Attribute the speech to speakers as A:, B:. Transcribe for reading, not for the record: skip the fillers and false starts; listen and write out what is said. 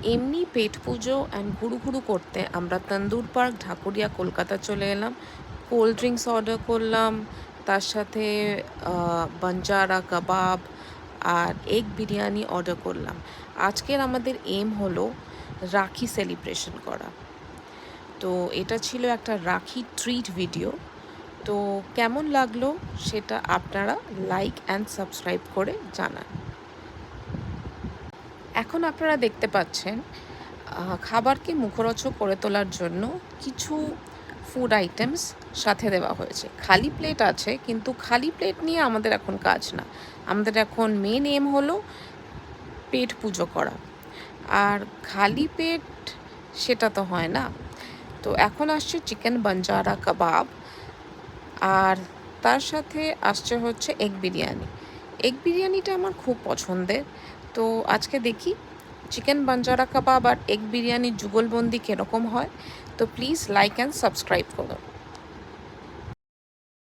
A: এমনি পেট পুজো অ্যান্ড ঘুরু ঘুরু করতে আমরা তন্দুর পার্ক ঢাকুরিয়া কলকাতা চলে এলাম। কোল্ড ড্রিঙ্কস অর্ডার করলাম, তার সাথে বাঞ্জারা কাবাব আর এগ বিরিয়ানি অর্ডার করলাম। আজকের আমাদের এম হলো রাখি সেলিব্রেশন করা। তো এটা ছিল একটা রাখি ট্রিট ভিডিও। তো কেমন লাগলো সেটা আপনারা লাইক অ্যান্ড সাবস্ক্রাইব করে জানান। এখন আপনারা দেখতে পাচ্ছেন খাবারকে মুখরোচক করে তোলার জন্য কিছু ফুড আইটেমস সাথে দেওয়া হয়েছে। খালি প্লেট আছে, কিন্তু খালি প্লেট নিয়ে আমাদের এখন কাজ না। আমাদের এখন মেন এম হলো পেট পুজো করা, আর খালি পেট সেটা তো হয় না। তো এখন আসছে চিকেন বাঞ্জারা কাবাব, আর তার সাথে আসছে হচ্ছে এগ বিরিয়ানি। এগ বিরিয়ানিটা আমার খুব পছন্দের। তো আজকে দেখি চিকেন বাঞ্জারা কাবাব আর এগ বিরিয়ানির যুগলবন্দি কীরকম হয়। তো প্লিজ লাইক অ্যান্ড সাবস্ক্রাইব করুন।